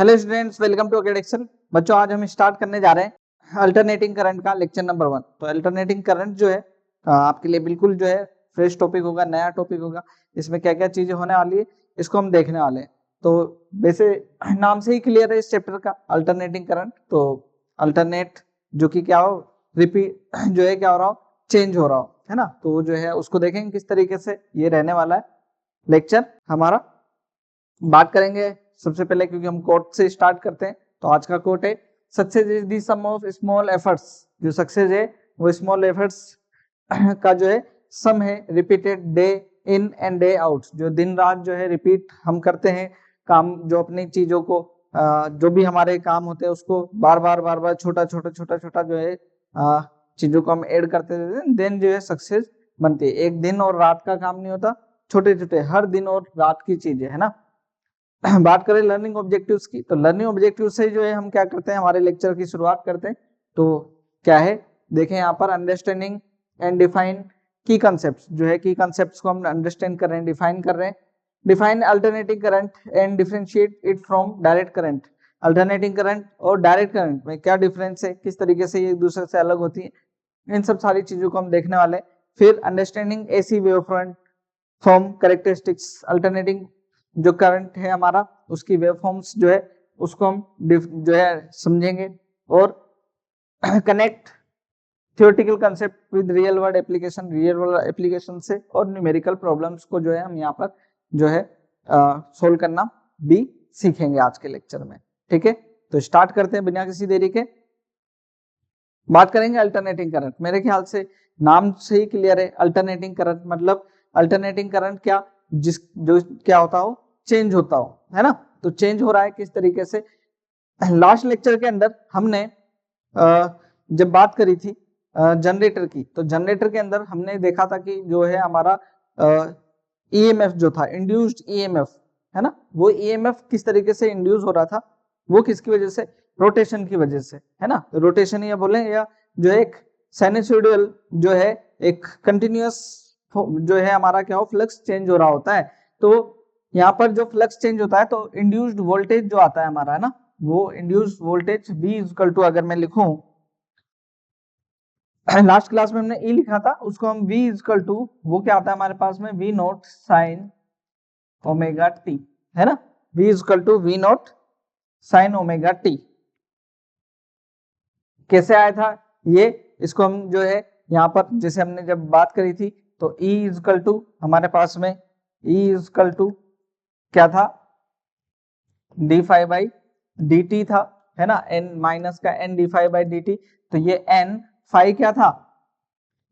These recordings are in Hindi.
हेलो स्टूडेंट्स, वेलकम टू अकेडेक्शन। बच्चों, आज हम स्टार्ट करने जा रहे हैं अल्टरनेटिंग करंट का लेक्चर नंबर 1। तो अल्टरनेटिंग करंट जो है आपके लिए बिल्कुल जो है फ्रेश टॉपिक होगा, नया टॉपिक होगा। इसमें क्या क्या चीजें होने वाली है इसको हम देखने वाले हैं। तो वैसे नाम से ही क्लियर है इस चैप्टर का, अल्टरनेटिंग करंट। तो अल्टरनेट जो कि क्या हो, रिपीट जो है क्या हो रहा हो, चेंज हो रहा हो, है ना। तो जो है उसको देखेंगे किस तरीके से ये रहने वाला है लेक्चर हमारा। बात करेंगे सबसे पहले, क्योंकि हम कोट से स्टार्ट करते हैं। तो आज का कोट है, success is the sum of small efforts. जो सक्सेस है वो स्मॉल एफर्ट्स का जो है सम है, repeated day in and day out. जो दिन रात जो है रिपीट हम करते हैं काम, जो अपनी चीजों को जो भी हमारे काम होते हैं उसको बार बार छोटा छोटा जो है चीजों को हम ऐड करते हैं, देन जो है सक्सेस बनती है। एक दिन और रात का काम नहीं होता, छोटे छोटे हर दिन और रात की चीजें, है ना। बात करें लर्निंग ऑब्जेक्टिव्स की, तो लर्निंग ऑब्जेक्टिव से जो है हम क्या करते हैं, हमारे लेक्चर की शुरुआत करते हैं। तो क्या है, देखें यहाँ पर अंडरस्टैंडिंग एंड डिफाइन की कंसेप्ट। जो है की कंसेप्ट को हम अंडरस्टैंड कर रहे हैं, डिफाइन कर रहे हैं। Define alternating current and differentiate it from direct current. Alternating current और डायरेक्ट करंट में क्या डिफरेंस है, किस तरीके से ये एक दूसरे से अलग होती है, इन सब सारी चीजों को हम देखने वाले हैं। फिर understanding AC wavefront form characteristics. Alternating जो करंट है हमारा, उसकी वेव फॉर्म्स जो है उसको हम जो है समझेंगे। और connect theoretical concept with real world application, real world application से, और न्यूमेरिकल प्रॉब्लम्स को जो है हम यहाँ पर जो है सोल्व करना भी सीखेंगे आज के लेक्चर में। ठीक है, तो स्टार्ट करते हैं बिना किसी देरी के। बात करेंगे अल्टरनेटिंग करंट। मेरे ख्याल से नाम से ही क्लियर है, अल्टरनेटिंग करंट मतलब अल्टरनेटिंग करंट क्या, जिस जो क्या होता हो, चेंज होता हो, है ना। तो चेंज हो रहा है किस तरीके से। लास्ट लेक्चर के अंदर हमने जब बात करी थी जनरेटर की, तो जनरेटर के अंदर हमने देखा था कि जो है हमारा ईएमएफ जो था, इंड्यूस्ड ईएमएफ, है ना, वो ईएमएफ किस तरीके से इंड्यूस हो रहा था, वो किसकी वजह से, रोटेशन की वजह से, है ना। रोटेशन या बोले, या जो एक साइनसोइडल जो है एक कंटिन्यूअस जो है हमारा क्या हो, फ्लक्स चेंज हो रहा होता है। तो यहाँ पर जो फ्लक्स चेंज होता है तो इंड्यूस्ड वोल्टेज जो आता है हमारा, है ना, वो induced voltage V equal to, अगर मैं लिखूं, लास्ट क्लास में हमने E लिखा था, उसको हम V इक्वल टू, वो क्या आता है हमारे पास में, V naught sine omega T, है ना। V equal to V naught sine omega T. कैसे आया था ये, इसको हम जो है यहाँ पर जैसे हमने जब बात करी थी, तो E इक्वल टू हमारे पास में E इक्वल टू क्या था, D phi by D T था, है ना, n माइनस का n D phi by D T. तो ये n फाई क्या था,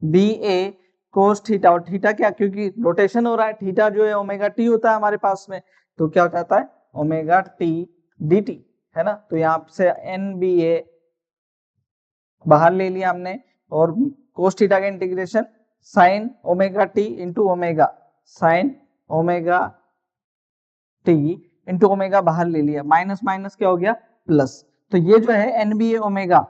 बी ए कोस थीटा, और थीटा क्या, क्योंकि रोटेशन हो रहा है, थीटा जो है ओमेगा टी होता है हमारे पास में, तो क्या हो जाता है ओमेगा टी डी टी, है ना। तो यहाँ से एन बी ए बाहर ले लिया हमने, और कोस थीटा का integration sign omega T into omega, sign omega T into omega बाहर ले लिया, माइनस माइनस क्या हो गया प्लस। तो ये जो है एन बी ए ओमेगा,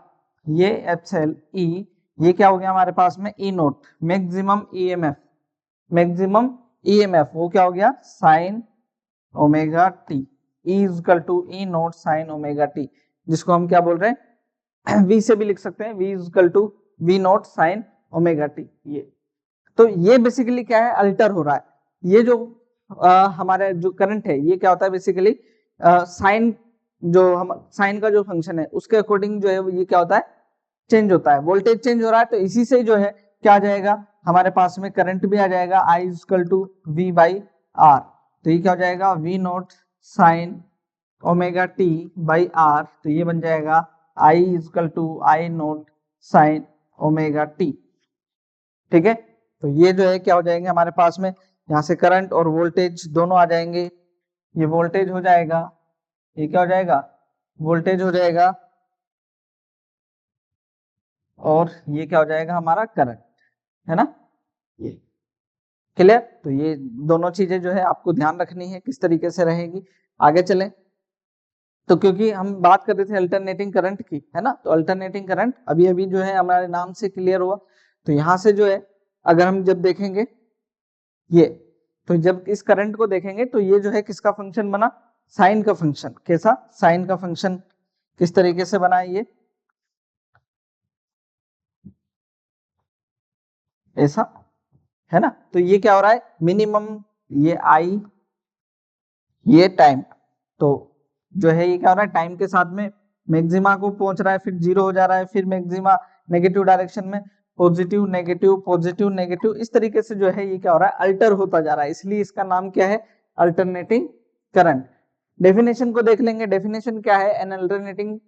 ये एप्सिलॉन ई, ये क्या हो गया हमारे पास में E naught, maximum EMF, maximum EMF वो क्या हो गया sine omega T, E equal to E naught sine omega T, जिसको हम क्या बोल रहे हैं, वी से भी लिख सकते हैं, V equal to V naught sine omega T. ये तो ये बेसिकली क्या है, अल्टर हो रहा है। ये जो हमारे जो करंट है, ये क्या होता है बेसिकली, साइन जो हम साइन का जो फंक्शन है उसके अकॉर्डिंग जो है ये क्या होता है, चेंज होता है, वोल्टेज चेंज हो रहा है। तो इसी से जो है क्या आ जाएगा हमारे पास में, करंट भी आ जाएगा, I equal to V by R. तो ये क्या हो जाएगा, V naught sine omega T by R, तो ये बन जाएगा I equal to I naught sine omega T. ठीक है, तो ये जो है क्या हो जाएंगे हमारे पास में, यहाँ से करंट और वोल्टेज दोनों आ जाएंगे। ये वोल्टेज हो जाएगा, ये क्या हो जाएगा, वोल्टेज हो जाएगा, और ये क्या हो जाएगा हमारा करंट, है ना। ये क्लियर। तो ये दोनों चीजें जो है आपको ध्यान रखनी है, किस तरीके से रहेगी। आगे चलें, तो क्योंकि हम बात कर रहे थे अल्टरनेटिंग करंट की, है ना, तो अल्टरनेटिंग करंट अभी अभी जो है हमारे नाम से क्लियर हुआ। तो यहाँ से जो है अगर हम जब देखेंगे ये, तो जब इस करंट को देखेंगे तो ये जो है किसका फंक्शन बना, साइन का फंक्शन। कैसा? साइन का फंक्शन किस तरीके से बना है ये, ऐसा है ना। तो ये क्या हो रहा है, मिनिमम ये आई, ये टाइम, तो जो है ये क्या हो रहा है, टाइम के साथ में मैक्सिमा को पहुंच रहा है, फिर जीरो हो जा रहा है, फिर मैक्सिमा नेगेटिव डायरेक्शन में पॉजिटिव नेगेटिव पॉजिटिव नेगेटिव, इस तरीके से जो है ये क्या हो रहा है, अल्टर होता जा रहा है, इसलिए इसका नाम क्या है, अल्टरनेटिंग करंट। डेफिनेशन को देख लेंगे। डेफिनेशन क्या है, N alternating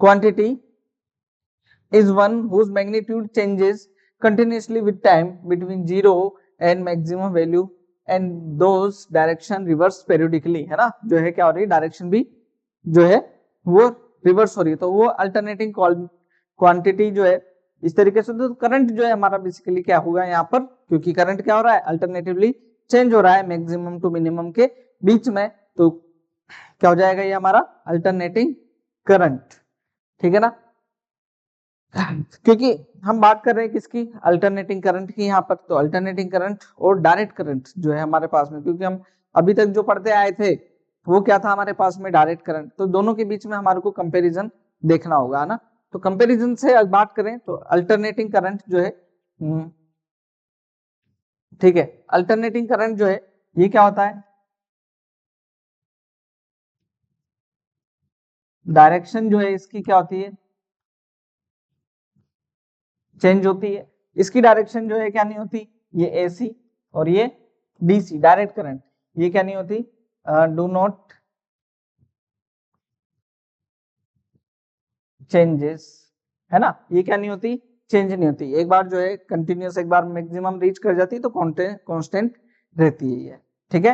quantity is one whose magnitude changes continuously with time between 0 and maximum value and those direction reverse periodically, है ना। जो है क्या हो रही है, डायरेक्शन भी जो है वो रिवर्स हो रही है, तो वो अल्टरनेटिंग क्वांटिटी जो है इस तरीके से। तो करंट जो है हमारा बेसिकली क्या होगा यहाँ पर, क्योंकि करंट क्या हो रहा है, अल्टरनेटिवली चेंज हो रहा है मैक्सिमम टू मिनिमम के बीच में, तो क्या हो जाएगा ये हमारा अल्टरनेटिंग करंट, ठीक है ना। क्योंकि हम बात कर रहे हैं किसकी, अल्टरनेटिंग करंट की यहाँ पर, तो अल्टरनेटिंग करंट और डायरेक्ट करंट जो है हमारे पास में, क्योंकि हम अभी तक जो पढ़ते आए थे वो क्या था हमारे पास में, डायरेक्ट करंट, तो दोनों के बीच में हमारे को कंपैरिजन देखना होगा ना। तो कंपैरिजन से अगर बात करें तो अल्टरनेटिंग करंट जो है, ठीक है, अल्टरनेटिंग करंट जो है ये क्या होता है, डायरेक्शन जो है इसकी क्या होती है, चेंज होती है। इसकी डायरेक्शन जो है क्या नहीं होती, ये एसी और ये डीसी डायरेक्ट करंट, ये क्या नहीं होती, डू नॉट चेंजेस, है ना, ये क्या नहीं होती, चेंज नहीं होती। एक बार जो है कंटिन्यूस, एक बार मैक्सिमम रीच कर जाती है तो कांस्टेंट रहती है ये, ठीक है।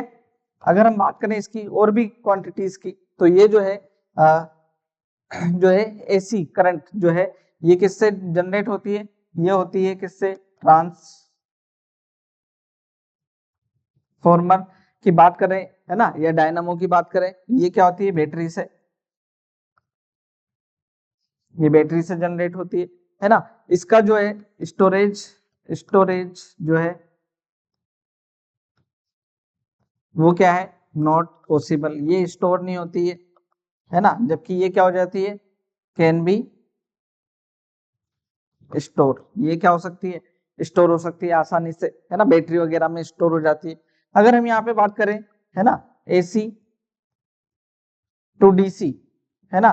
अगर हम बात करें इसकी और भी क्वांटिटीज की, तो ये जो है जो है एसी करंट जो है ये किससे जनरेट होती है, ये होती है किससे, ट्रांसफॉर्मर की बात करें, है ना, या डायनामो की बात करें, ये क्या होती है, बैटरी से, ये बैटरी से जनरेट होती है ना। इसका जो है स्टोरेज स्टोरेज जो है वो क्या है, नॉट पॉसिबल, ये स्टोर नहीं होती है ना, जबकि ये क्या हो जाती है, कैन बी स्टोर, ये क्या हो सकती है, स्टोर हो सकती है आसानी से, है ना, बैटरी वगैरह में स्टोर हो जाती है। अगर हम यहाँ पे बात करें, है ना, एसी टू डीसी, है ना,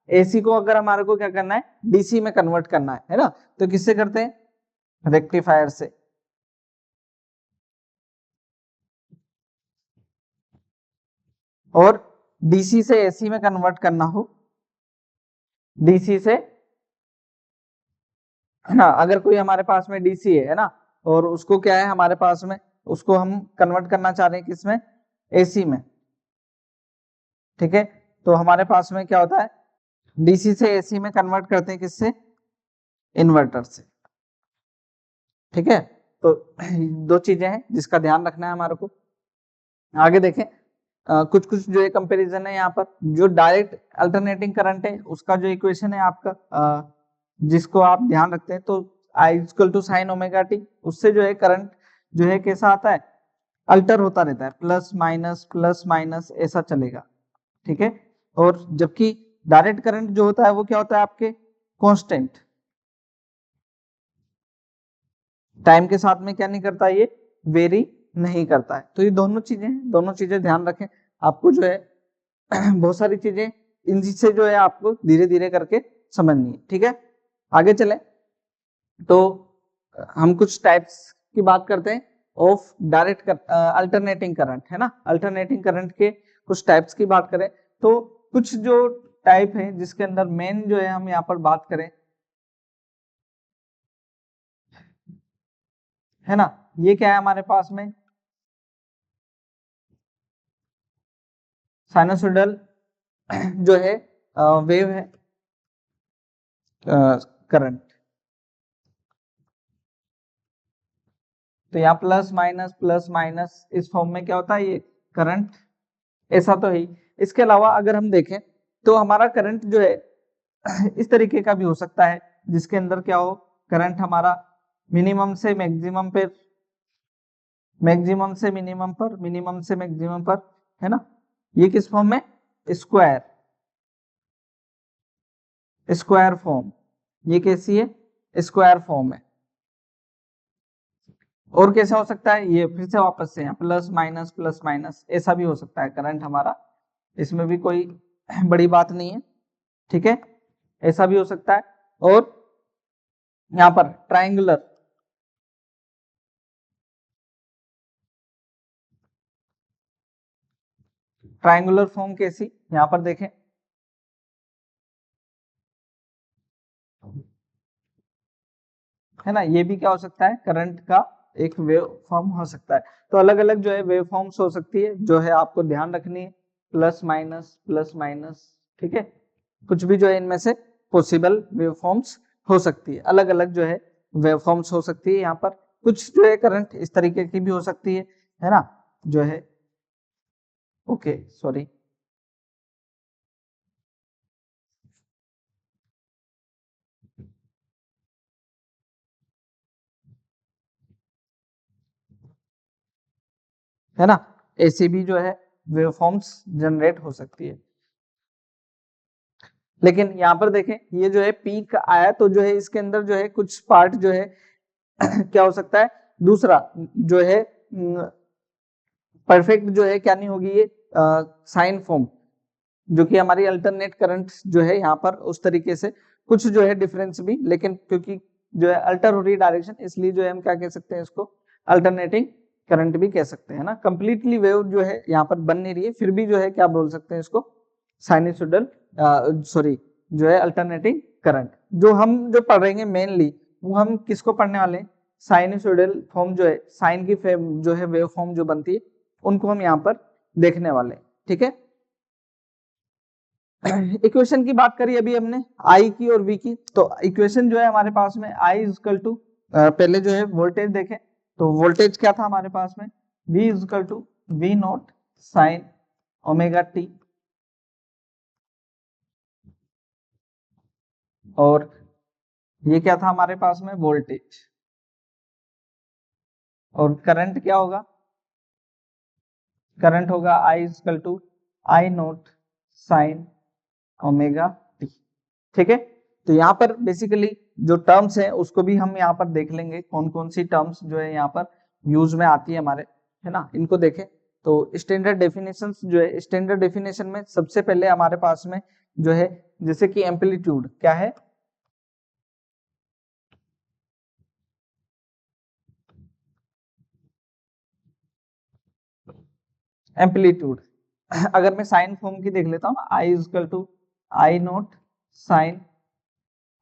एसी को अगर हमारे को क्या करना है, डीसी में कन्वर्ट करना है ना, तो किससे करते हैं, रेक्टिफायर से। और डीसी से एसी में कन्वर्ट करना हो, डीसी से, है ना, अगर कोई हमारे पास में डीसी है ना, और उसको क्या है हमारे पास में, उसको हम कन्वर्ट करना चाह रहे हैं किसमें, एसी में, ठीक है। तो हमारे पास में क्या होता है, डीसी से एसी में कन्वर्ट करते हैं किससे, इन्वर्टर से, ठीक है। तो दो चीजें हैं जिसका ध्यान रखना है हमारे को। आगे देखें, कुछ कुछ जो है कंपैरिजन है यहाँ पर, जो डायरेक्ट अल्टरनेटिंग करंट है उसका जो इक्वेशन है आपका, जिसको आप ध्यान रखते हैं, तो I equal to sine omega T, उससे जो है करंट जो है कैसा आता है, अल्टर होता रहता है, प्लस माइनस ऐसा चलेगा, ठीक है। और जबकि डायरेक्ट करंट जो होता है वो क्या होता है आपके, कांस्टेंट, टाइम के साथ में क्या नहीं करता, ये वेरी नहीं करता है। तो ये दोनों चीजें ध्यान रखें, आपको जो है बहुत सारी चीजें इनसे जो है आपको धीरे धीरे करके समझनी है, ठीक है। आगे चले तो हम कुछ टाइप्स की बात करते हैं ऑफ डायरेक्ट अल्टरनेटिंग करंट, है ना, अल्टरनेटिंग करंट के कुछ टाइप्स की बात करें, तो कुछ जो टाइप है जिसके अंदर मेन जो है हम यहाँ पर बात करें, है ना, ये क्या है हमारे पास में, साइनोसॉइडल जो है वेव है करंट, तो यहाँ प्लस माइनस इस फॉर्म में क्या होता है, ये करंट, ऐसा तो है। इसके अलावा अगर हम देखें तो हमारा करंट जो है इस तरीके का भी हो सकता है, जिसके अंदर क्या हो, करंट हमारा मिनिमम से मैक्सिमम पे, मैक्सिमम से मिनिमम पर, मिनिमम से मैक्सिमम पर, है ना, ये किस फॉर्म में, स्क्वायर, स्क्वायर फॉर्म, ये कैसी है, स्क्वायर फॉर्म है। और कैसे हो सकता है, ये फिर से वापस से प्लस माइनस ऐसा भी हो सकता है करंट हमारा, इसमें भी कोई बड़ी बात नहीं है, ठीक है, ऐसा भी हो सकता है। और यहाँ पर ट्रायंगुलर, ट्रायंगुलर फॉर्म कैसी, यहाँ पर देखें, है ना, ये भी क्या हो सकता है, करंट का एक वेव फॉर्म हो सकता है। तो अलग अलग जो है वेव फॉर्म्स हो सकती है, जो है आपको ध्यान रखनी है, प्लस माइनस, ठीक है, कुछ भी जो है इनमें से पॉसिबल वेव फॉर्म्स हो सकती है, अलग अलग जो है वेव फॉर्म्स हो सकती है। यहाँ पर कुछ जो है करंट इस तरीके की भी हो सकती है ना, जो है, ओके सॉरी, है ना, ऐसी भी जो है वेव फॉर्म्स जनरेट हो सकती है। लेकिन यहाँ पर देखें, ये जो है पीक आया तो जो है इसके अंदर जो है कुछ पार्ट जो है क्या हो सकता है, दूसरा जो है परफेक्ट जो है क्या नहीं होगी, ये साइन फॉर्म, जो कि हमारी अल्टरनेट करंट जो है यहाँ पर उस तरीके से कुछ जो है डिफरेंस भी, लेकिन क्योंकि जो है अल्टर हो रही है डायरेक्शन, इसलिए जो है हम क्या कह सकते हैं इसको, अल्टरनेटिंग करंट भी कह सकते हैं ना। कंप्लीटली वेव जो है यहाँ पर बन नहीं रही है, फिर भी जो है क्या बोल सकते हैं इसको, साइनसोइडल, सॉरी, जो है अल्टरनेटिंग करंट। जो हम जो पढ़ रहे हैं मेनली, वो हम किसको पढ़ने वाले हैं, साइनसोइडल फॉर्म जो है, साइन की जो है वेव फॉर्म जो बनती है, उनको हम यहाँ पर देखने वाले हैं, ठीक है। इक्वेशन की बात करी अभी हमने आई की और वी की, तो इक्वेशन जो है हमारे पास में आई इजकल टू, पहले जो है वोल्टेज देखें, तो वोल्टेज क्या था हमारे पास में, V equal to V naught sine omega T, और ये क्या था हमारे पास में, वोल्टेज, और करंट क्या होगा, करंट होगा I equal to I naught sine omega T, ठीक है। तो यहाँ पर बेसिकली जो टर्म्स है उसको भी हम यहाँ पर देख लेंगे, कौन कौन सी टर्म्स जो है यहाँ पर यूज में आती है हमारे, है ना, इनको देखें। तो स्टैंडर्ड डेफिनेशन जो है, स्टैंडर्ड डेफिनेशन में सबसे पहले हमारे पास में जो है, जैसे कि एम्पलीट्यूड क्या है, एम्पलीट्यूड, अगर मैं साइन फॉर्म की देख लेता हूँ, I equal to I naught sine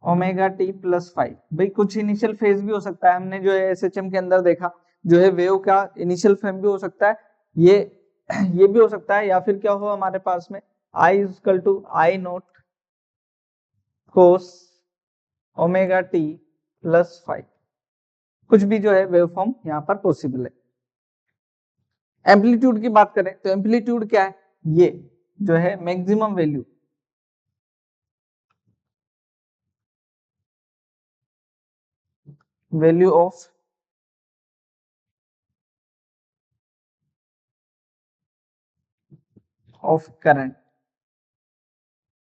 omega T plus 5, भाई कुछ इनिशियल फेज भी हो सकता है, हमने जो है एसएचएम के अंदर देखा, जो है वेव का इनिशियल फेज भी हो सकता है, ये ये भी हो सकता है, या फिर क्या हो हमारे पास में I equal to I naught cos omega T plus 5, कुछ भी जो है वेव फॉर्म यहाँ पर पॉसिबल है। एम्पलीट्यूड की बात करें तो एम्पलीट्यूड क्या है, ये जो है maximum value, value of current,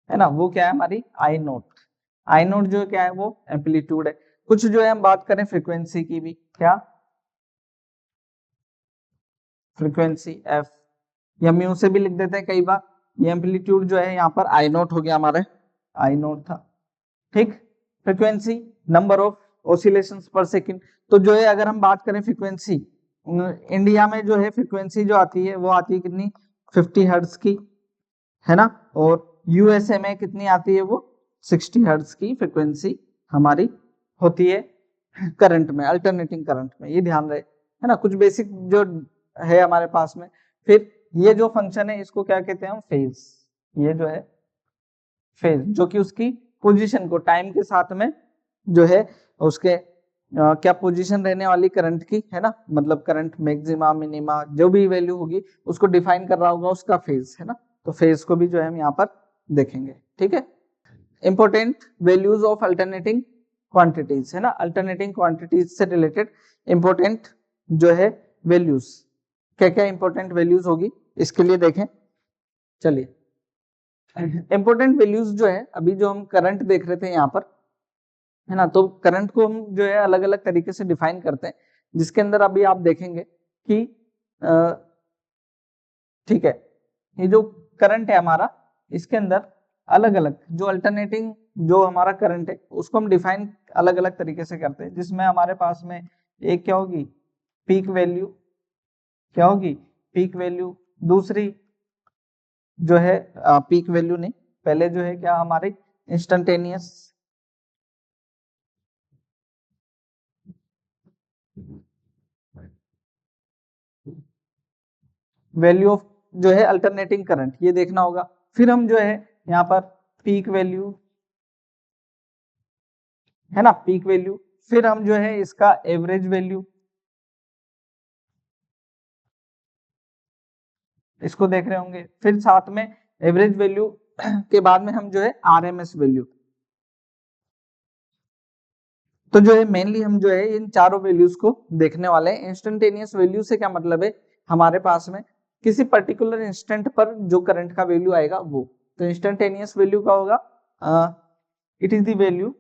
है ना, वो क्या है हमारी आई नोट, आई नोट जो क्या है वो एम्पलीट्यूड है। कुछ जो है हम बात करें फ्रीक्वेंसी की भी, क्या फ्रीक्वेंसी एफ, या म्यू से भी लिख देते हैं कई बार, ये एम्पलीट्यूड जो है यहाँ पर आई नोट हो गया हमारे, आई नोट था, ठीक। फ्रीक्वेंसी नंबर ऑफ ऑसिलेशंस पर सेकंड, तो जो है अगर हम बात करें फ्रीक्वेंसी, इंडिया में जो है फ्रीक्वेंसी जो आती है वो आती है कितनी, 50 हर्ट्ज की, है ना, और यूएसए में कितनी आती है वो, 60 हर्ट्ज की फ्रीक्वेंसी हमारी होती है करंट में, अल्टरनेटिंग करंट में, ये ध्यान रहे, है ना, कुछ बेसिक जो है हमारे पास में। फिर ये जो फंक्शन है इसको क्या कहते हैं हम, फेज, ये जो है फेज, जो कि उसकी पोजीशन को टाइम के साथ में जो है उसके क्या पोजीशन रहने वाली करंट की, है ना, मतलब करंट मैक्सिमा मिनिमा जो भी वैल्यू होगी उसको डिफाइन कर रहा होगा उसका फेज, है ना, तो फेज को भी जो है हम यहाँ पर देखेंगे, ठीक है। Important values of alternating quantities, है ना, अल्टरनेटिंग क्वांटिटीज से रिलेटेड इंपॉर्टेंट जो है वैल्यूज, क्या क्या इंपॉर्टेंट वैल्यूज होगी इसके लिए देखें। चलिए इंपॉर्टेंट वैल्यूज जो है, अभी जो हम करंट देख रहे थे यहाँ पर, है ना, तो करंट को हम जो है अलग अलग तरीके से डिफाइन करते हैं, जिसके अंदर अभी आप देखेंगे कि ठीक है, ये जो करंट है हमारा, इसके अंदर अलग अलग जो अल्टरनेटिंग जो हमारा करंट है उसको हम डिफाइन अलग अलग तरीके से करते हैं, जिसमें हमारे पास में एक क्या होगी, पीक वैल्यू, क्या होगी, पीक वैल्यू। दूसरी जो है पीक वैल्यू नहीं, पहले जो है क्या हमारी इंस्टेंटेनियस वैल्यू ऑफ जो है अल्टरनेटिंग करंट, ये देखना होगा। फिर हम जो है यहाँ पर पीक वैल्यू, है ना, पीक वैल्यू, फिर हम जो है इसका एवरेज वैल्यू, इसको देख रहे होंगे। फिर साथ में एवरेज वैल्यू के बाद में हम जो है आरएमएस वैल्यू। तो जो है मेनली हम जो है इन चारों वैल्यूज को देखने वाले हैं। इंस्टेंटेनियस वैल्यू से क्या मतलब है, हमारे पास में किसी पर्टिकुलर इंस्टेंट पर जो करंट का वैल्यू आएगा वो। तो इंस्टेंटेनियस वैल्यू का होगा it is the value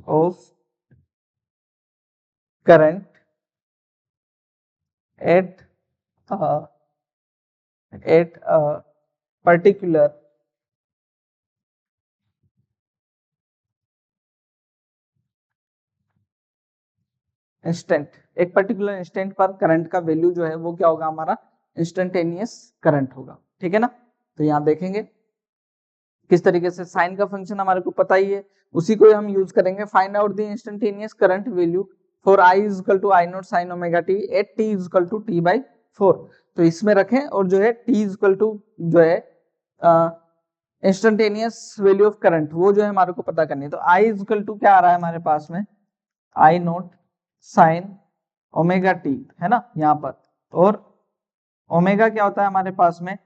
of current at particular instant. एक पर्टिकुलर इंस्टेंट पर करंट का वैल्यू जो है वो क्या होगा, हमारा इंस्टेंटेनियस करंट होगा। ठीक है ना। तो यहाँ देखेंगे किस तरीके से, साइन का फंक्शन हमारे को पता ही है, उसी को हम यूज करेंगे। Find out the instantaneous current value for i is equal to I naught sine omega T at t is equal to t by 4। तो इसमें रखें और जो है t इज इक्वल टू जो है इंस्टेंटेनियस वैल्यू ऑफ करंट वो जो है हमारे को पता करनी है। तो i इज इक्वल टू क्या आ रहा है हमारे पास में, आई नॉट साइन ओमेगा टी, है ना यहाँ पर, और ओमेगा क्या होता है हमारे पास में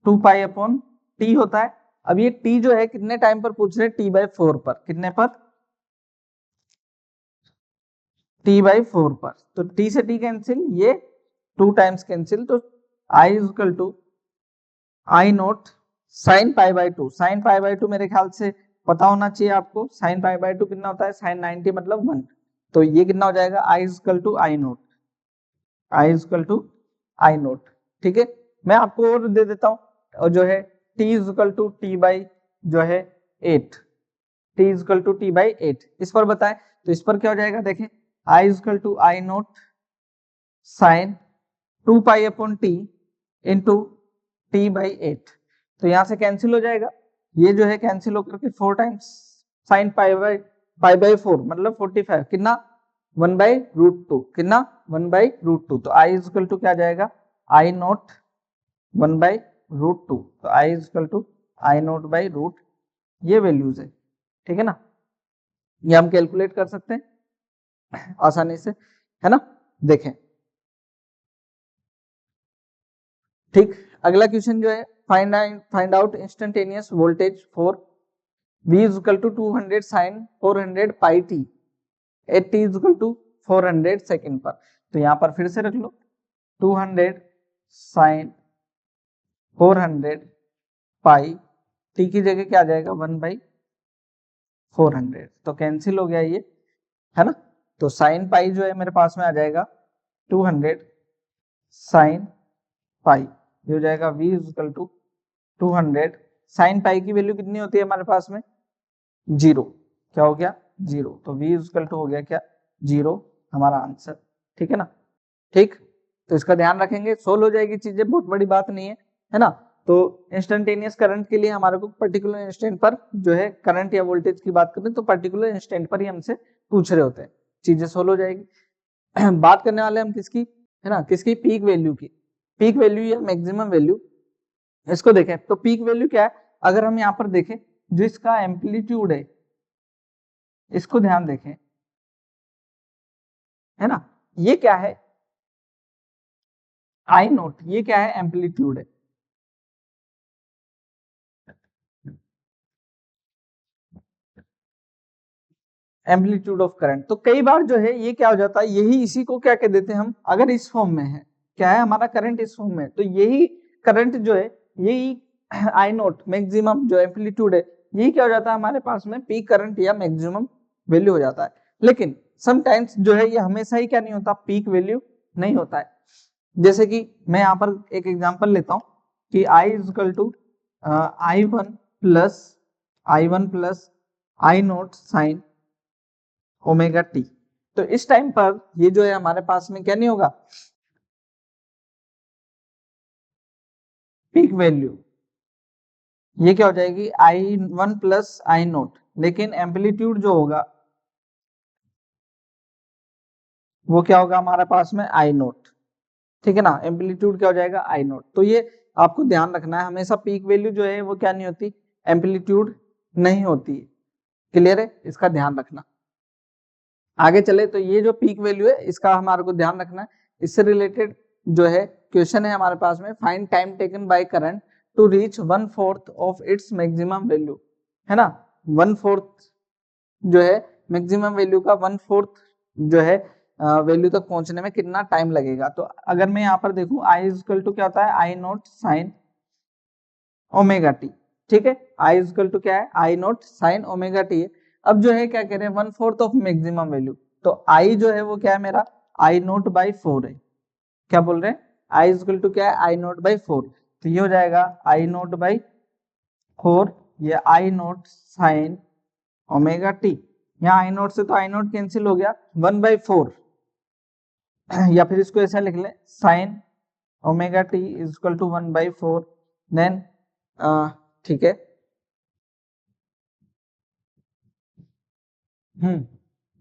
2 पाई अपॉन टी होता है। अब ये टी जो है कितने टाइम पर पूछ रहे हैं, टी बाई 4 पर, कितने पर, टी बाई 4 पर। तो टी से टी कैंसिल, ये 2 टाइम्स कैंसिल, तो I is equal to I naught sine pi by 2। Sine pi by 2 मेरे ख्याल से पता होना चाहिए आपको, साइन पाई बाई 2 कितना होता है, साइन 90 मतलब 1। तो ये कितना हो जाएगा, I is equal to I naught, I is equal to I naught. ठीक है, मैं आपको और दे देता हूं, और जो है T is equal to T by जो है 8, T is equal to T by 8, इस पर बताएं। तो इस पर क्या हो जाएगा, देखें, I is equal to I naught sine 2 pi upon T into T by 8। तो यहां से कैंसिल हो जाएगा, ये जो है कैंसिल होकर के 4 टाइम्स साइन पाई बाई 4 मतलब 45, कितना 1 बाई रूट 2, कितना 1 बाई रूट 2। तो आई इज इक्वल टू क्या जाएगा, आई नोट 1 बाई रूट 2। तो I is equal to I naught by root, ये वैल्यूज है। ठीक है ना, ये हम कैलकुलेट कर सकते हैं आसानी से, है ना। देखें, ठीक, अगला क्वेश्चन जो है, find out instantaneous voltage for v is equal to 200 sin 400 pi t at t is equal to 400 second पर। तो यहां पर फिर से रख लो, 200 sin 400 पाई t की जगह क्या आ जाएगा, 1 बाई 400, तो कैंसिल हो गया ये, है ना। तो साइन पाई जो है मेरे पास में आ जाएगा 200 साइन पाई, ये हो जाएगा v is equal to 200 sine pi की वैल्यू कितनी होती है हमारे पास में, 0, क्या हो गया 0। तो v इज इक्वल टू हो गया क्या, 0, हमारा आंसर। ठीक है ना, ठीक, तो इसका ध्यान रखेंगे, सोल्व हो जाएगी चीजें, बहुत बड़ी बात नहीं है ना। तो इंस्टेंटेनियस करंट के लिए हमारे को पर्टिकुलर इंस्टेंट पर जो है करंट या वोल्टेज की बात करें तो पर्टिकुलर इंस्टेंट पर ही हमसे पूछ रहे होते हैं, चीजें सोल्व हो जाएगी। बात करने वाले हम किसकी, है ना, किसकी, पीक वैल्यू की। पीक वैल्यू या मैक्सिमम वैल्यू, इसको देखें तो पीक वैल्यू क्या है, अगर हम यहाँ पर देखें जो इसका एम्पलीट्यूड है, इसको ध्यान देखें, है ना, ये क्या है, आई नोट, ये क्या है, एम्पलीट्यूड है। Amplitude of current. तो कई बार जो है ये क्या हो जाता है, यही इसी को क्या कह देते हैं हम, अगर इस फॉर्म में है क्या है हमारा करंट इस फॉर्म में, तो यही करंट जो है, यही आई नोट मैक्सिमम जो एम्पलीट्यूड है, यही क्या हो जाता है हमारे पास में पीक करंट या मैक्सिमम वैल्यू हो जाता है। लेकिन समटाइम्स जो है ये हमेशा ही क्या नहीं होता, पीक वैल्यू नहीं होता है। जैसे कि मैं यहाँ पर एक एग्जांपल लेता हूँ कि I is equal to I1 plus I naught sine omega T. तो इस टाइम पर ये जो है हमारे पास में क्या नहीं होगा, पीक वैल्यू ये क्या हो जाएगी I1 प्लस आई नोट, लेकिन एम्पलीट्यूड जो होगा वो क्या होगा हमारे पास में आई नोट, ठीक है ना, एम्पलीट्यूड क्या हो जाएगा आई नोट। तो ये आपको ध्यान रखना है, हमेशा पीक वैल्यू जो है वो क्या नहीं होती, एम्पलीट्यूड नहीं होती। क्लियर है, इसका ध्यान रखना। आगे चले तो ये जो पीक वैल्यू है इसका हमारे को ध्यान रखना है। इससे रिलेटेड जो है क्वेश्चन है हमारे पास में, find time taken by current to reach 1/4 of its maximum value, है ना। 1/4 जो है मैक्सिमम वैल्यू का 1/4 जो है वैल्यू तक पहुंचने में कितना टाइम लगेगा। तो अगर मैं यहाँ पर देखूं I इज इक्वल टू क्या होता है, आई नोट साइन ओमेगा टी, ठीक है। I इज इक्वल टू क्या है, आई नोट साइन ओमेगा टी है। अब जो है क्या कह रहे हैं 1/4 ऑफ मैक्सिमम वैल्यू, तो I जो है वो क्या है मेरा आई नोट बाई 4 है। क्या बोल रहे हैं, I इज इक्वल टू क्या है, आई नोट बाई 4, तो ये हो जाएगा आई नोट बाई 4, ये आई नोट साइन ओमेगा टी। यहाँ आई नोट से तो आई नोट कैंसिल हो गया, 1/4 या फिर इसको ऐसा लिख ले sine omega T is equal to 1/4, then ठीक है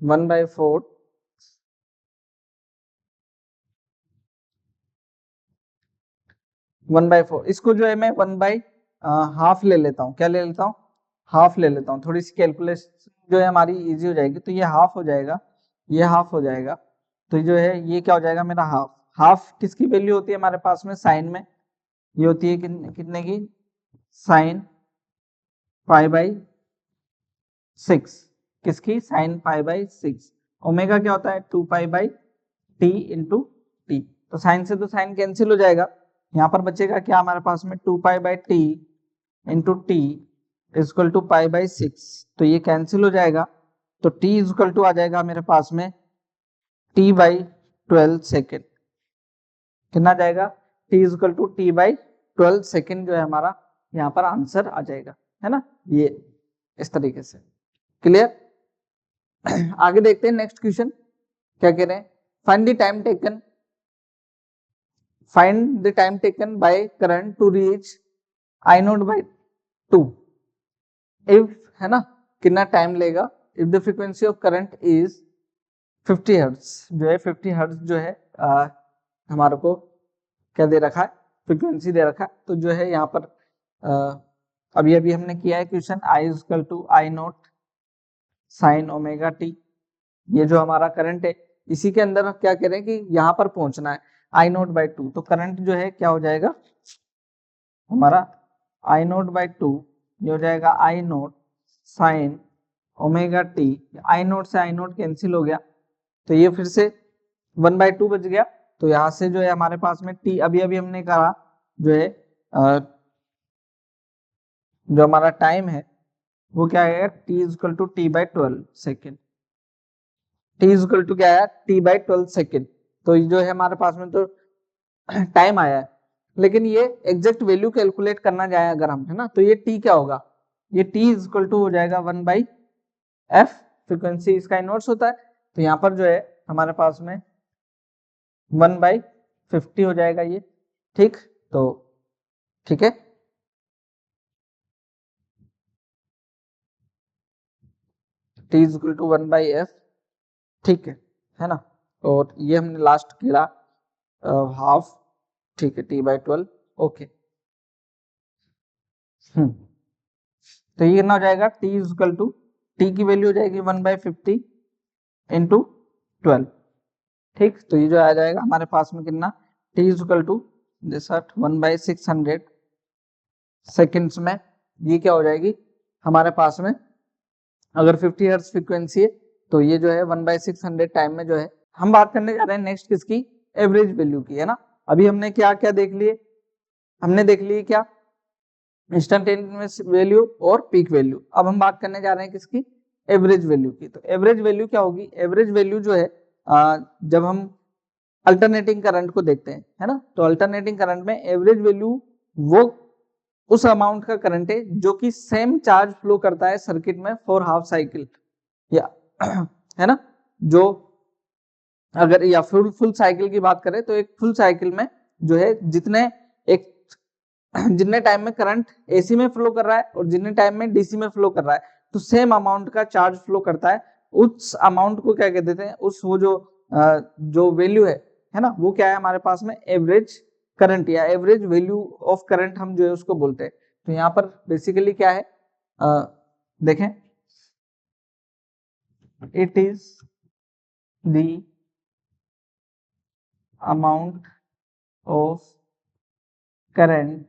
1/4 1/4, इसको जो है मैं 1/2 ले लेता हूँ। क्या ले लेता हूँ, हाफ ले लेता हूँ, थोड़ी सी कैलकुलेशन जो है हमारी इजी हो जाएगी। तो ये हाफ हो जाएगा, ये हाफ हो जाएगा, तो जो है ये क्या हो जाएगा मेरा हाफ। हाफ किसकी वैल्यू होती है हमारे पास में साइन में, ये होती है कितने की, साइन π/6, किसकी, साइन π/6। ओमेगा क्या होता है 2π/t इंटू टी, तो साइन से तो साइन कैंसिल हो जाएगा, यहाँ पर बचेगा क्या हमारे पास में 2π/t into T is equal to π/6, तो ये कैंसिल हो जाएगा। तो t इज इक्वल टू आ जाएगा मेरे पास में t/12 सेकेंड, कितना आ जाएगा, t is equal to t/12 second जो है हमारा यहाँ पर आंसर आ जाएगा, है ना, ये इस तरीके से। क्लियर। आगे देखते हैं नेक्स्ट क्वेश्चन क्या कह रहे हैं, find the time taken by current to reach I naught by 2 if, है ना, कितना टाइम लेगा if the frequency of current is 50 hertz, जो है 50 हर्ट्ज जो है हमारे को क्या दे रखा है, फ्रीक्वेंसी दे रखा है। तो जो है यहाँ पर अभी अभी हमने किया है question, I is equal to I naught sine omega T, ये जो हमारा करंट है इसी के अंदर क्या कह रहे हैं कि यहाँ पर पहुंचना है आई नोट बाई 2, तो करंट जो है क्या हो जाएगा हमारा आई नोट बाई 2, ये हो जाएगा आई नोट साइन ओमेगा टी, आई नोट से आई नोट कैंसिल हो गया, तो ये फिर से 1/2 बच गया। तो यहाँ से जो है हमारे पास में टी अभी अभी हमने कहा जो है जो हमारा टाइम है वो क्या है t is equal to t/12 second, t is equal to क्या है t/12 सेकेंड। तो जो है हमारे पास में तो टाइम आया है, लेकिन ये एग्जैक्ट वैल्यू कैलकुलेट करना जाए अगर हम, है ना, तो ये t क्या होगा, ये t इज इक्वल टू हो जाएगा 1/f, फ्रीक्वेंसी इसका इनवर्स होता है, तो यहाँ पर जो है हमारे पास में 1/50 हो जाएगा ये, ठीक। तो ठीक है, t is equal to 1/f, ठीक है ना। और ये हमने लास्ट किया हाफ, ठीक है, t/12, ओके। तो ये कितना हो जाएगा, t is equal to, t की वैल्यू हो जाएगी 1/50 इंटू 12, ठीक। तो ये जो आ जाएगा हमारे पास में कितना, t इज इक्वल टू जैसा 1/600 सेकेंड्स में, ये क्या हो जाएगी हमारे पास में, अगर 50 हर्ट्ज फ्रीक्वेंसी है तो ये जो है 1/600 टाइम में जो है। हम बात करने जा रहे हैं नेक्स्ट किसकी, एवरेज वैल्यू की, है ना। अभी हमने क्या क्या देख लिए, हमने देख लिए क्या, इंस्टेंटेनियस वैल्यू और पीक वैल्यू। अब हम बात करने जा रहे हैं किसकी, एवरेज वैल्यू की। तो एवरेज वैल्यू क्या होगी, एवरेज वैल्यू जो है जब हम अल्टरनेटिंग करंट को देखते हैं, है ना, तो अल्टरनेटिंग करंट में एवरेज वैल्यू वो उस अमाउंट का करंट है जो कि सेम चार्ज फ्लो करता है सर्किट में फॉर हाफ साइकिल, या है ना, जो अगर या फुल साइकिल की बात करें तो एक फुल साइकिल में जो है जितने टाइम में करंट एसी में फ्लो कर रहा है और जितने टाइम में डीसी में फ्लो कर रहा है, तो सेम अमाउंट का चार्ज फ्लो करता है। उस अमाउंट को क्या कहते थे, उस वो जो वैल्यू है ना, वो क्या है हमारे पास में, एवरेज करंट या एवरेज वैल्यू ऑफ करंट हम जो है उसको बोलते हैं। तो यहाँ पर बेसिकली क्या है, देखें, it is the amount of current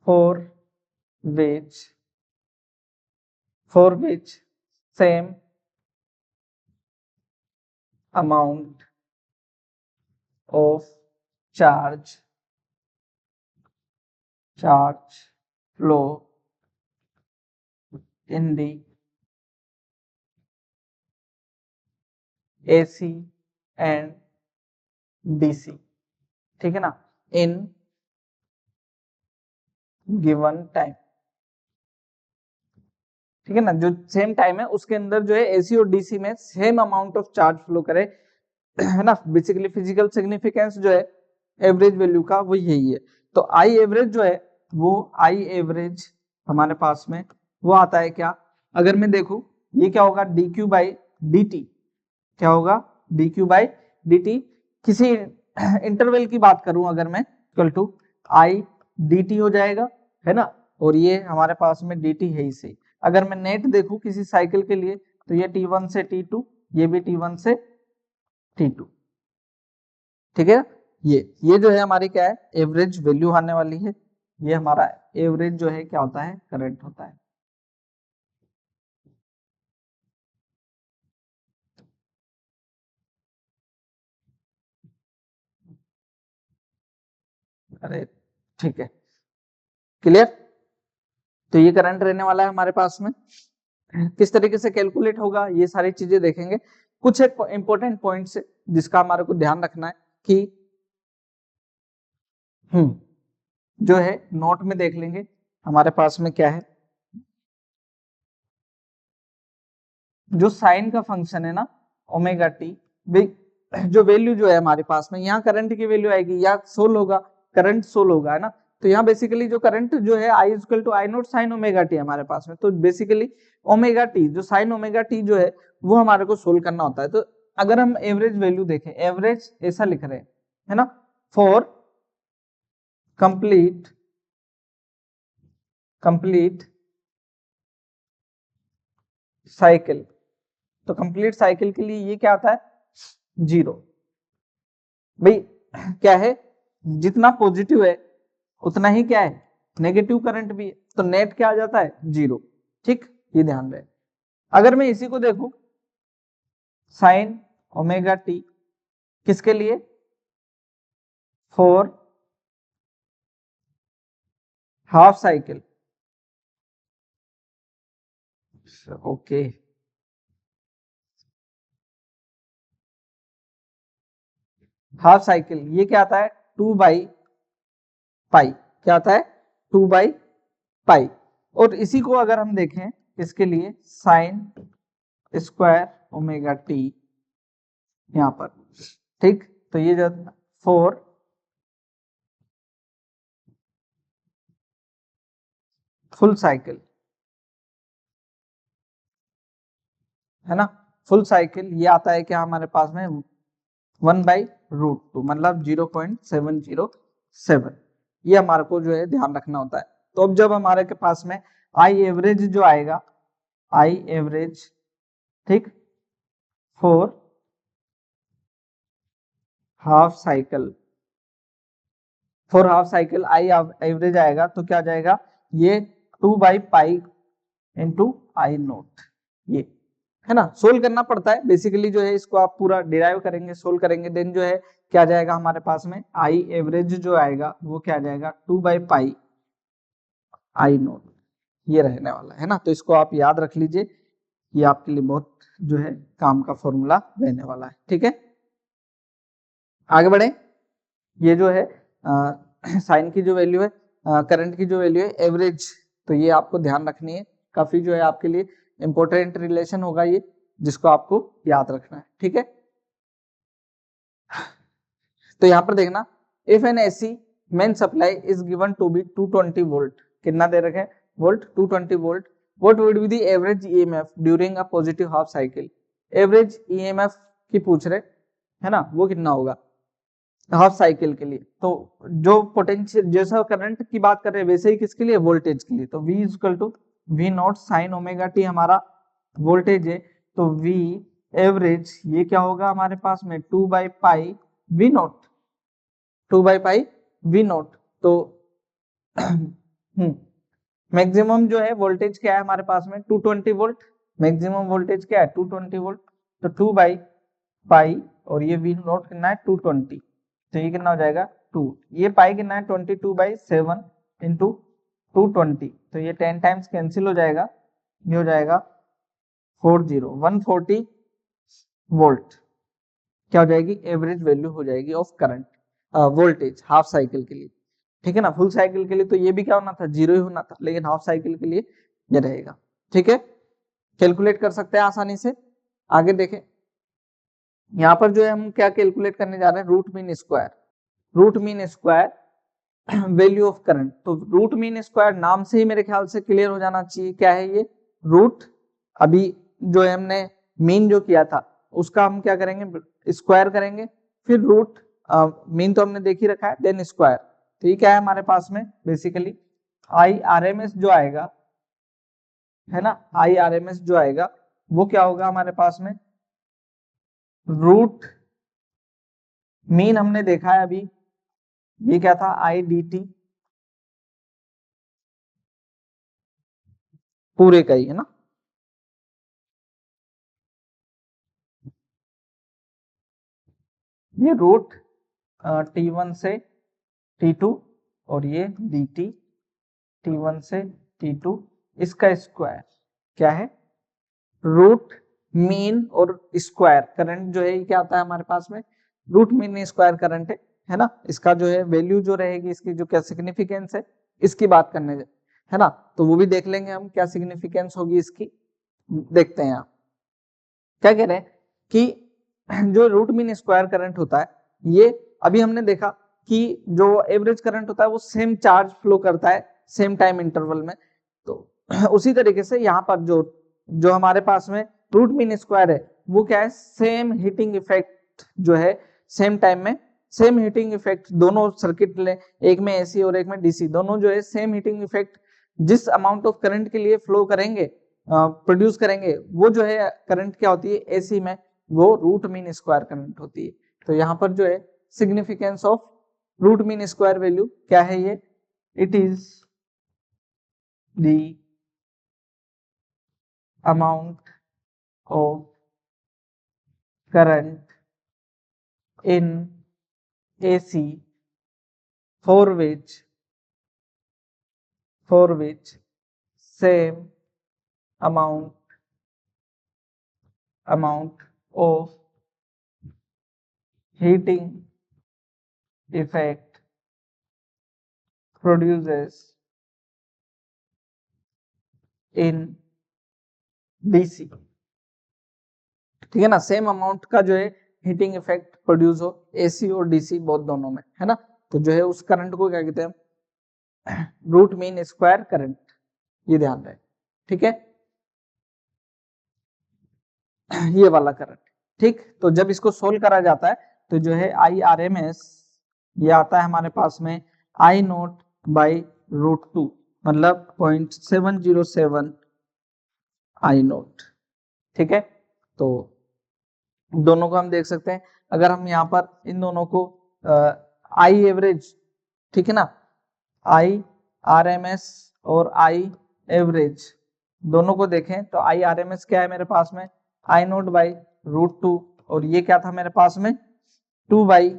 for which same amount of charge flow in the AC and DC, ठीक है ना, in given time, ठीक है ना, जो सेम टाइम है उसके अंदर जो है एसी और डीसी में same amount of charge flow करे, है ना। बेसिकली फिजिकल सिग्निफिकेंस जो है एवरेज वैल्यू का वो यही है। तो आई एवरेज जो है, वो आई एवरेज हमारे पास में वो आता है क्या, अगर मैं देखूं ये क्या होगा, D Q by D T, क्या होगा, D Q by D T, किसी इंटरवल की बात करूं अगर मैं, equal to I D T हो जाएगा, है ना, और ये हमारे पास में डी टी है ही सही। अगर मैं नेट देखूं किसी साइकिल के लिए, तो ये T1 से T2, ये भी T1 से T2, ठीक है। ये जो है हमारी क्या है, एवरेज वैल्यू आने वाली है। ये हमारा एवरेज जो है क्या होता है, करंट होता है। अरे ठीक है, क्लियर। तो ये करंट रहने वाला है हमारे पास में, किस तरीके से कैलकुलेट होगा ये सारी चीजें देखेंगे। कुछ एक इंपॉर्टेंट पॉइंट्स जिसका हमारे को ध्यान रखना है कि जो है नोट में देख लेंगे हमारे पास में क्या है, जो साइन का फंक्शन है ना ओमेगा टी, जो वैल्यू जो है हमारे पास में, यहाँ करंट की वैल्यू आएगी, या सोल होगा, करंट सोल होगा, है ना। तो यहाँ बेसिकली जो करंट जो है I equal to I naught sine omega T हमारे पास में, तो बेसिकली ओमेगा टी जो साइन ओमेगा टी जो है वो हमारे को सोल्व करना होता है। तो अगर हम एवरेज वैल्यू देखें, एवरेज ऐसा लिख रहे हैं, है ना, फॉर कंप्लीट साइकिल, तो कंप्लीट साइकिल के लिए ये क्या आता है, 0। भाई क्या है, जितना पॉजिटिव है उतना ही क्या है, नेगेटिव करंट भी है, तो नेट क्या आ जाता है, 0, ठीक, ये ध्यान रहे। अगर मैं इसी को देखूं, साइन ओमेगा टी किसके लिए, for half cycle, okay, half cycle ये क्या आता है, 2/पाई, क्या आता है, 2/पाई। और इसी को अगर हम देखें इसके लिए, साइन स्क्वायर ओमेगा टी यहां पर, ठीक, तो ये जो फॉर फुल साइकिल, है ना, फुल साइकिल ये आता है क्या हमारे पास में, 1/√2 मतलब 0.707, ये हमारे को जो है ध्यान रखना होता है। तो अब जब हमारे के पास में आई एवरेज जो आएगा, आई एवरेज, ठीक, for half cycle, I average आएगा तो क्या जाएगा, ये 2/पाई इंटू आई नोट, ये है ना, सोल्व करना पड़ता है बेसिकली जो है, इसको आप पूरा डिराइव करेंगे, सोल्व करेंगे, देन जो है क्या जाएगा हमारे पास में, आई एवरेज जो आएगा वो क्या जाएगा 2/पाई आई नोट, ये रहने वाला है ना। तो इसको आप याद रख लीजिए, ये आपके लिए बहुत जो है काम का फॉर्मूला रहने वाला है। ठीक है, आगे बढ़े। ये जो है साइन की जो वैल्यू है, करंट की जो वैल्यू है एवरेज, तो ये आपको ध्यान रखनी है, काफी जो है आपके लिए इंपॉर्टेंट रिलेशन होगा ये, जिसको आपको याद रखना है। ठीक है, तो यहाँ पर देखना, if an AC main supply is given to be 220 volt, कितना दे रखे volt 220 volt, what would be the average EMF during a positive half cycle, average EMF की पूछ रहे है ना, वो कितना होगा हाफ साइकिल के लिए। तो जो पोटेंशियल, जैसा करंट की बात कर रहे हैं वैसे ही किसके लिए, वोल्टेज के लिए, तो V equal to V naught sine omega T हमारा वोल्टेज है, तो V एवरेज ये क्या होगा हमारे पास में 2/पाई वी नॉट, 2/पाई वी नॉट। तो मैक्सिमम जो है वोल्टेज क्या है हमारे पास में 220 वोल्ट, मैक्सिमम वोल्टेज क्या है 220 वोल्ट, तो 2/पाई और ये वी नॉट कितना है 220, तो ये कितना हो जाएगा 2, ये पाई कितना है 22/7 इंटू 220, तो ये 10 टाइम्स कैंसिल हो जाएगा, ये हो जाएगा 140 वोल्ट, क्या हो जाएगी एवरेज वैल्यू हो जाएगी of current voltage half cycle के लिए। ठीक है ना, फुल साइकिल के लिए तो ये भी क्या होना था, 0 ही होना था, लेकिन हाफ साइकिल के लिए ये रहेगा। ठीक है, कैलकुलेट कर सकते हैं आसानी से। आगे देखें, यहाँ पर जो है हम क्या कैलकुलेट करने जा रहे हैं, root mean square, root mean square value of current. तो रूट मीन स्क्वायर नाम से ही मेरे ख्याल से क्लियर हो जाना चाहिए, क्या है ये रूट, अभी जो है हमने मीन जो किया था उसका हम क्या करेंगे स्क्वायर करेंगे, फिर रूट मीन तो हमने देख ही रखा है, देन स्क्वायर, तो ये क्या है हमारे पास में बेसिकली IRMS जो आएगा है ना, IRMS जो आएगा वो क्या होगा हमारे पास में, रूट मीन हमने देखा है अभी, ये क्या था IDT पूरे का ही है ना, ये रूट T1 से T2 और ये DT T1 से T2, इसका स्क्वायर क्या है रूट मीन और स्क्वायर करंट जो है ये क्या आता है हमारे पास में, रूट मीन स्क्वायर करंट है ना, इसका जो है वैल्यू जो रहेगी, इसकी जो क्या सिग्निफिकेंस है इसकी बात करने है ना, तो वो भी देख लेंगे हम क्या सिग्निफिकेंस होगी इसकी। देखते हैं आप क्या कह रहे हैं कि जो रूट मीन स्क्वायर करंट होता है, ये अभी हमने देखा कि जो एवरेज करंट होता है वो सेम चार्ज फ्लो करता है सेम टाइम इंटरवल में, तो उसी तरीके से यहाँ पर जो जो हमारे पास में रूट मीन स्क्वायर है वो क्या है, सेम हीटिंग इफेक्ट जो है सेम टाइम में, सेम हीटिंग इफेक्ट दोनों सर्किट ले, एक में एसी और एक में डीसी, दोनों जो है सेम हीटिंग इफेक्ट जिस अमाउंट ऑफ करंट के लिए फ्लो करेंगे प्रोड्यूस करेंगे, वो जो है करंट क्या होती है एसी में, वो रूट मीन स्क्वायर करंट होती है। तो यहाँ पर जो है significance of root mean square value क्या है ये, it is the amount of current in AC for which same amount of heating effect produces in DC। ठीक है ना, सेम अमाउंट का जो है हीटिंग इफेक्ट प्रोड्यूस हो एसी और डीसी बहुत दोनों में, है ना, तो जो है उस करंट को क्या कहते हैं रूट मीन स्क्वायर करंट, ये ध्यान रहे। ठीक है, ये वाला करंट। ठीक, तो जब इसको सोल्व करा जाता है तो जो है IRMS ये आता है हमारे पास में I0/√2, मतलब 0.707 I0। ठीक है, तो दोनों को हम देख सकते हैं, अगर हम यहाँ पर इन दोनों को आई एवरेज, ठीक है ना, IRMS और I एवरेज दोनों को देखें तो IRMS क्या है मेरे पास में आई नोट बाई √2, और ये क्या था मेरे पास में 2/पाई